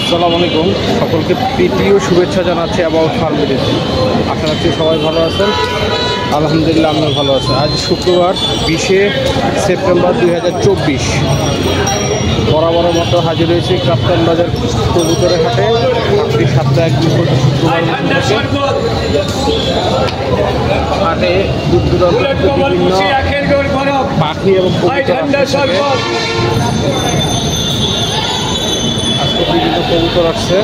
আসসালামু আলাইকুম, সকলকে প্রীতি ও শুভেচ্ছা জানাচ্ছি অ্যাবাউট ফার্ম ভিডিওতে। আশা রাখছি সবাই ভালো আছেন। আলহামদুলিল্লাহ আমিও ভালো আছি। আজ শুক্রবার 20শে সেপ্টেম্বর 2024 বরাবর মতো হাজির হয়েছি কাপ্তান বাজার কবুতরের হাটে। হাটটি সপ্তাহে একদিন করে শুক্রবার হাটে দূর দূরান্ত বিভিন্ন পাখি এবং বিভিন্ন কবুতর আসছে।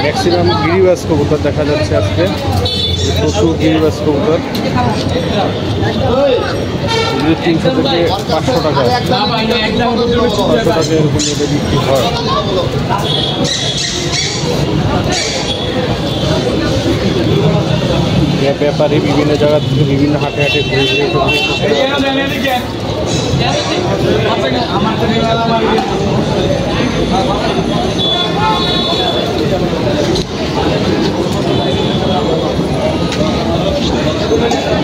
ম্যাক্সিমাম গিরিবাজ কবুতর দেখা যাচ্ছে আজকে, প্রচুর গিরিবাজ কবুতর। 300 থেকে 500 টাকা, 500 টাকা এরকম বিক্রি হয়। ব্যাপারী বিভিন্ন জায়গা থেকে বিভিন্ন হাটে হাটে ঘুরে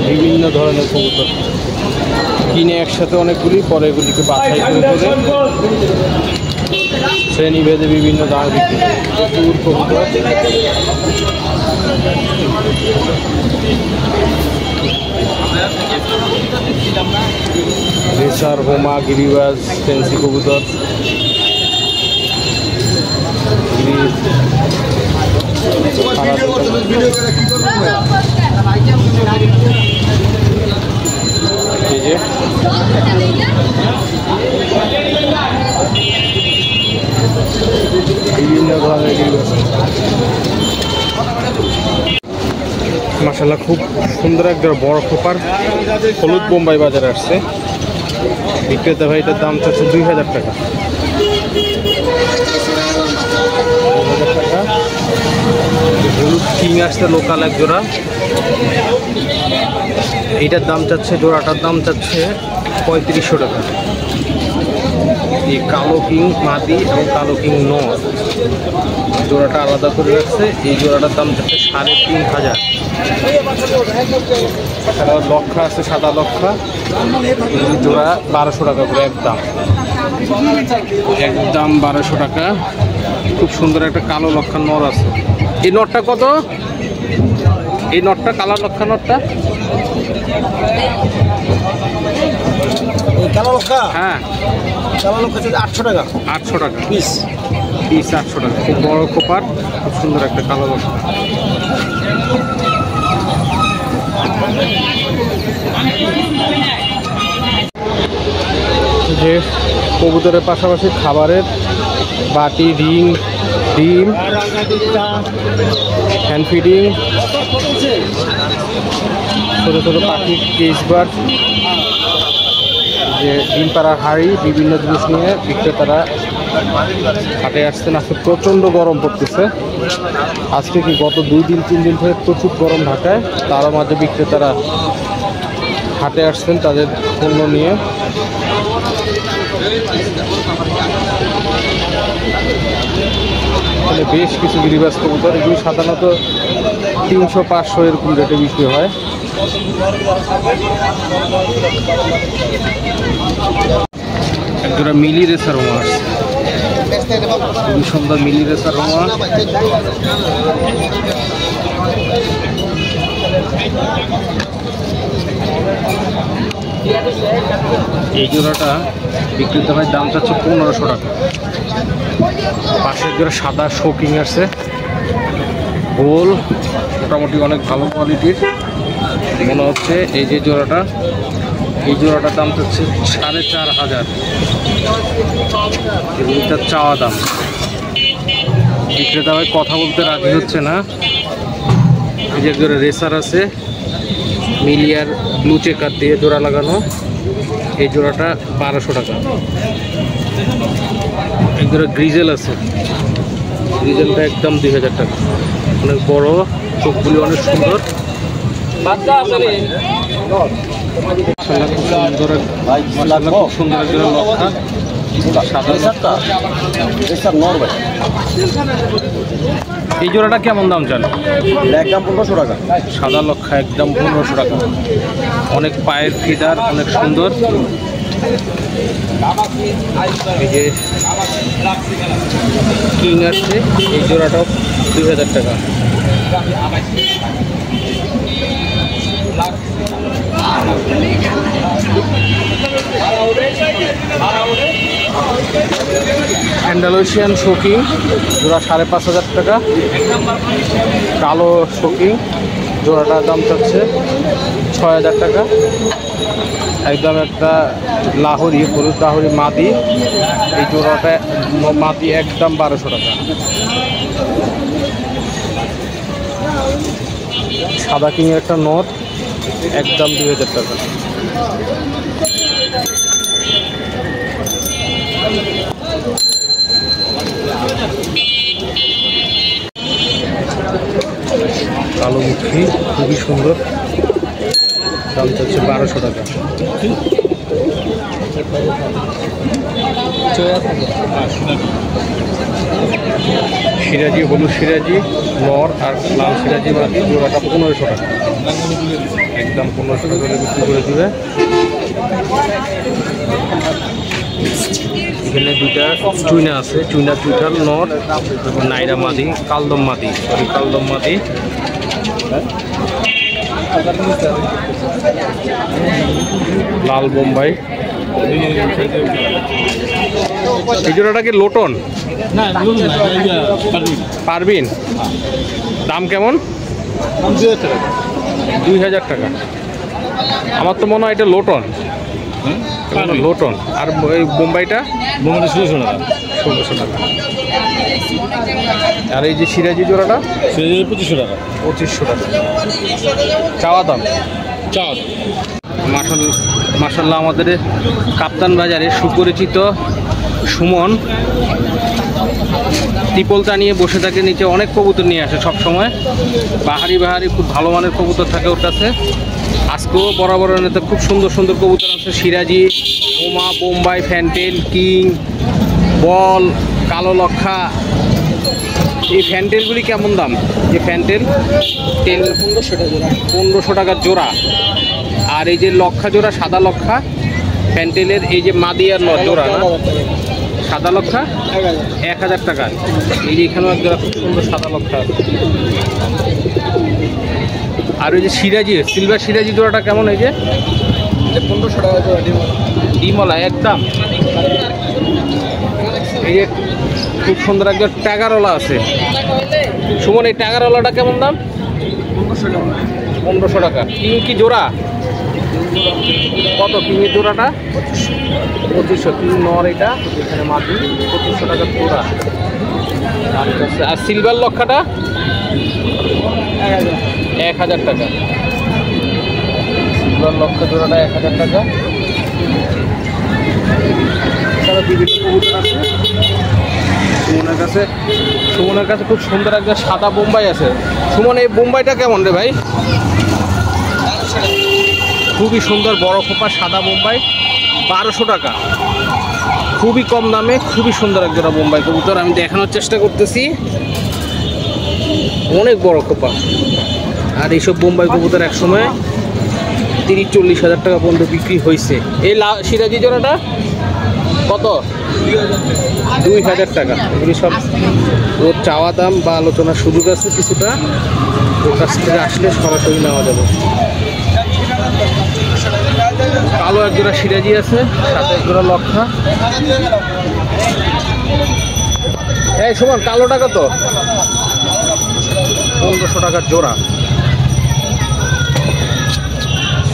বিভিন্ন ধরনের কবুতর কিনে একসাথে অনেকগুলি, পরে এগুলিকে বাছাই করে শ্রেণীভেদে বিভিন্ন দাম বিক্রি প্রচুর কবুতর। রেসার, হোমা, গিরিবাজ, ফেন্সি কবুতর, বিভিন্ন ধরনের গিরিবাজ। মাশাআল্লাহ খুব সুন্দর একটা বড় খোপার হলুদ বোম্বাই বাজারে আসছে। বিক্রেতা ভাইটার দাম চাচ্ছে 2000 টাকা। হলুদ কিং আসছে লোকাল এক জোড়া, এইটার দাম চাচ্ছে, জোড়াটার দাম চাচ্ছে 3500 টাকা। এই কালো কিং মাদি এবং কালো কিং নর জোড়াটা আলাদা করে রাখছে। এই জোড়াটার দাম চাচ্ছে 3500। লক্ষা আছে, সাদা লক্ষা, এই জোড়া 1200 টাকা করে একদম 1200 টাকা। খুব সুন্দর একটা কালো লক্ষা নর আছে। এই নটটা কত? এই নটটা কালো লক্ষা নটটা হ্যাঁ 800 টাকা। 800 টাকা পিস, 800 টাকা। খুব বড় কোপার, খুব সুন্দর একটা কালো লক্ষা। যে কবুতরের পাশাপাশি খাবারের বাটি, রিং, ডিম, হ্যান্ড ফিডিং, ছোটো ছোটো পাখি, কেসবার, যে ডিম পাড়ার হাঁড়ি, বিভিন্ন জিনিস নিয়ে বিক্রেতারা হাটে আসছেন। আজকে প্রচণ্ড গরম পড়তেছে। আজকে কি গত 2-3 দিন ধরে প্রচুর গরম ঢাকায়, তার মাঝে বিক্রেতারা হাটে আসছেন তাদের পণ্য নিয়ে। বেশ কিছু গিরিবাজ কবুতর, এগুলি সাধারণত 300-500 এরকম রেটে বিক্রি হয়। একজোড়া মিলি রেসার হোমা আসছে, খুবই সুন্দর মিলি রেসার হোমা। এই জোড়াটা বিক্রিত হয়, দাম চাচ্ছে 1500 টাকা। পাশের জোড়া সাদা শোকিং আছে, গোল, মোটামুটি অনেক ভালো কোয়ালিটির মনে হচ্ছে। এই যে জোড়াটা, এই জোড়াটার দাম চাচ্ছে 4500। এগুলিটার চাওয়া দাম। বিক্রেতা ভাই কথা বলতে রাজি হচ্ছে না। এই যে জোড়া রেসার আছে, মিলিয়ার ব্লু চেকার দিয়ে জোড়া লাগানো, এই জোড়াটা 1200 টাকা। এক জোড়া গ্রিজেল আছে, গ্রিজেলটা একদম 2000 টাকা। অনেক বড়, চোখগুলি অনেক সুন্দর। খুব সুন্দর এক জোড়া লক্ষা, সাদা লক্ষা। এই জোড়াটা কেমন দাম চান? একদম 1500 টাকা। সাদা লক্ষা একদম 1500 টাকা। অনেক পায়ের ফিদার, অনেক সুন্দর। এই যে কিং আসছে, এই জোড়াটাও 2000 টাকা। অ্যান্ডালুসিয়ান শোকিং জোড়া 5500 টাকা। কালো শোকিং জোড়াটার দাম চাচ্ছে 6000 টাকা। একদম একটা লাহোরি, হলুদ লাহোরি মাদি, এই জোড়াটা মাদি একদম 1200 টাকা। সাদা কিংয়ের একটা নট একদম 2000 টাকা। কালো মুখী খুবই সুন্দর, দাম চাচ্ছে 1200 টাকা। সিরাজি, হলুদ সিরাজি নর আর লাল সিরাজি মাদি জোড়াটা 1500 টাকা, একদম 1500 টাকা করে বিক্রি করে দেবে। এখানে দুইটা চুইনা আছে, চুইনা দুইটার নর, নাইরা মাদি, কালদম মাদি, সরি কালদম মাদি। লাল বোম্বাই, এই জোড়াটা কি লোটন? পারবিন, দাম কেমন? 2000 টাকা। আমার তো মনে হয় এটা লোটন, লোটন। আর এই বোম্বাইটা 1600 টাকা। 1600 টাকা। আর এই যে সিরাজি জোড়াটা 2500 টাকা। 2500 টাকা চাওয়া দাম। মাশাল্লাহ আমাদের কাপ্তান বাজারে সুপরিচিত সুমন ত্রিপলতা নিয়ে বসে থাকে, নিচে অনেক কবুতর নিয়ে আসে সব সময়। বাহারি খুব ভালো মানের কবুতর থাকে ওর কাছে। আজকেও বরাবর খুব সুন্দর সুন্দর কবুতর আছে, সিরাজি, ওমা, বোম্বাই, ফ্যান্টেল, কিং, বল, কালো লক্ষা। এই ফ্যান্টেলগুলি কেমন দাম? যে ফ্যান্টেল 1500 টাকার জোড়া। আর এই যে লক্ষা জোড়া, সাদা লক্ষা ফ্যান্টেলের, এই যে মাদিয়ার জোড়া না, সাদা লক্ষা 1000 টাকা। এই যে এখানেও এক জোড়া খুব সুন্দর সাদা লক্ষা আছে। আর ওই যে সিরাজি, সিলভার সিরাজি জোড়াটা কেমন? এই যে 1500 টাকা জোড়া, ডিমলা একদম। এই যে খুব সুন্দর একজন টাগারওয়ালা আছে সুমন, এই টাগারওয়ালাটা কেমন দাম? 1500 টাকা। কিং কি জোড়া কত? কিংয়ের জোড়াটা 2500। কিং নর এটা, এখানে মাটি 2500 টাকার জোড়া। আর সিলভার লক্ষাটা 1000 টাকা। সিলভার লক্ষা জোড়াটা 1000 টাকা। এছাড়া বিভিন্ন কবুতর আছে সুমনের কাছে খুব সুন্দর একটা সাদা বোম্বাই আছে। সুমন, এই বোম্বাইটা কেমন রে ভাই? খুবই সুন্দর বড় খোপা সাদা বোম্বাই, 1200 টাকা। খুবই কম দামে খুবই সুন্দর এক জোড়া বোম্বাই কবুতর। আমি দেখানোর চেষ্টা করতেছি, অনেক বড় খোপা। আর এইসব বোম্বাই কবুতর একসময় 30-40 হাজার টাকা পর্যন্ত বিক্রি হয়েছে। এই সিরাজি জোড়াটা কত? 2000 টাকা। এগুলি সব ওর চাওয়া দাম বা আলোচনার সুযোগ আছে কিছুটা, ওর কাছ থেকে আসলে সরাসরি নেওয়া যাবে। কালো এক জোড়া সিরাজি আছে, সাথে এক জোড়া লক্ষা। এই সুমন, কালোটা কত? 1500 টাকার জোড়া।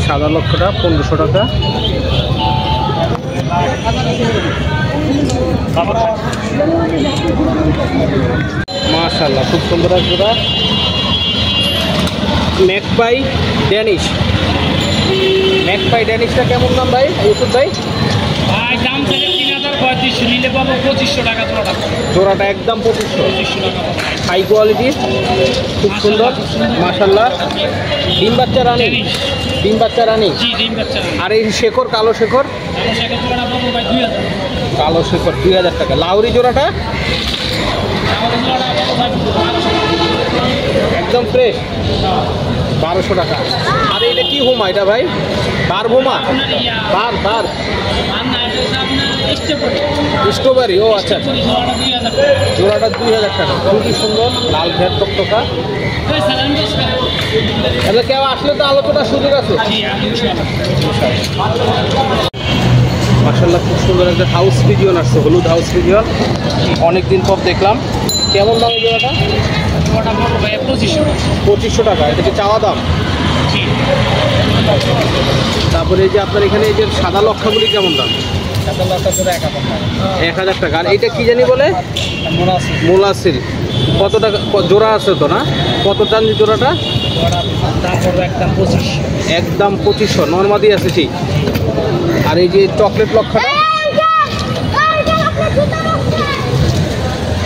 সাদা লক্ষটা 1500 টাকা। মাশাআল্লাহ খুব সুন্দর এক জোড়া ম্যাকপাই ড্যানিশ। ম্যাকপাই ড্যানিশটা কেমন দাম ভাই? ইউসুফ ভাই, দাম থেকে 3035, নিলে পাবো 2500 টাকা জোড়াটা। জোড়াটা একদম 2500 টাকা। হাই কোয়ালিটির, খুব সুন্দর মাশাআল্লাহ। ডিম বাচ্চা রানি, ডিম বাচ্চা রানি। জি, ডিম বাচ্চা। আর এই শেখর, কালো শেখর, জোড়াটা পাবো ভাই 2000। কালো শেখর 2000 টাকা। লাউরি জোড়াটা একদম ফ্রেশ 1200 টাকা। আর এটা কি হোমা এটা ভাই? বার বোমা, বার স্ট্রবেরি, ও আচ্ছা আচ্ছা, জোড়াটা 2000 টাকা, খুবই সুন্দর, লাল ঘের টকটকা। তাহলে কেউ আসলে তো আলোচনার সুযোগ আছে। মাশাআল্লাহ, খুব সুন্দর একটা হাউস পিজিয়ন আসছে, হলুদ হাউস পিজিয়ন, অনেকদিন পর দেখলাম। কেমন দাম এই জোড়াটা? 2500 টাকা। এটা কি চাওয়া দাম? তারপরে এই যে আপনার এখানে এই যে সাদা লক্ষাগুলি কেমন দাম? 1000 টাকা। আর এইটা কি জানি বলে? মোলাসিল। কত টাকা জোড়া আছে তো না? কত দাম জোড়াটা? একদম 2500, নর্মাদি আছে ঠিক। আর এই যে চকলেট লক্ষাটা?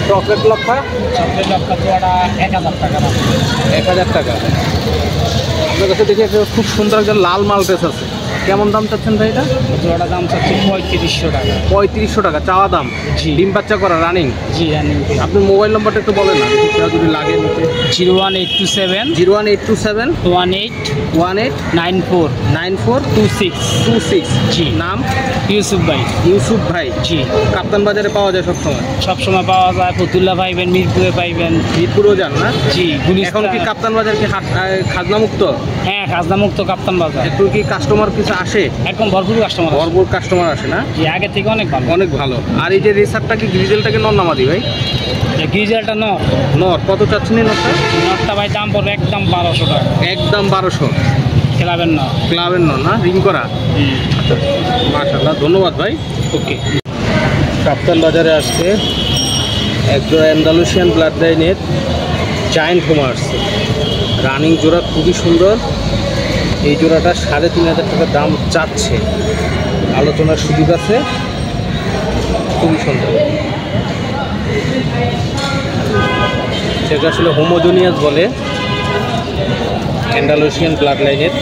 চকলেট লক্ষা 1000 টাকা। 1000 টাকা। আপনার কাছে দেখে একটা খুব সুন্দর একটা লাল মালটেস আছে, কেমন দাম চাচ্ছেন ভাই? এটা জোড়াটা দাম চাচ্ছি 3500 টাকা। 3500 টাকা চাওয়া দাম। জি। ডিম বাচ্চা করা রানিং? জি রানিং। আপনি মোবাইল নাম্বারটা একটু বলেন না, যদি লাগে নিতে। 01827 01827 18 94 26 জি। নাম? ইউসুফ ভাই। ইউসুফ ভাই। জি। কাপ্তান বাজারে পাওয়া যায় সবসময়? সবসময় পাওয়া যায়, ফতুল্লা পাইবেন, মিরপুরে পাইবেন। মিরপুরেও যান না? জি। এখন কি কাপ্তান বাজার কি খাজনা মুক্ত? হ্যাঁ, খাজনা মুক্ত কাপ্তান বাজার। একটু কি কাস্টমার কিছু আসে? একদম ভরপুর কাস্টমার। ভরপুর কাস্টমার আসে না? জি, আগে থেকে অনেক ভালো। অনেক ভালো। আর এই যে রেসারটা কি গ্রিজেলটাকে নর নামাদি ভাই? গিজারটা নর। নর কত চাচ্ছেন এই নরটা? নরটা ভাই দাম পড়বে একদম 1200 টাকা। একদম 1200। খেলাবেন না? ক্লাবের নর না, রিং করা? মাশাআল্লাহ, ধন্যবাদ ভাই। ওকে। কাপ্তান বাজারে আসছে একজোড়া অ্যান্ডালুসিয়ান ব্লাড লাইনের জায়ান্ট হোমা আসছে, রানিং জোড়া, খুবই সুন্দর। এই জোড়াটা 3500 টাকা দাম চাচ্ছে, আলোচনার সুযোগ আছে, খুবই সুন্দর। সেটা আসলে হোমোজোনিয়াস বলে, অ্যান্ডালুসিয়ান ব্লাড লাইনের।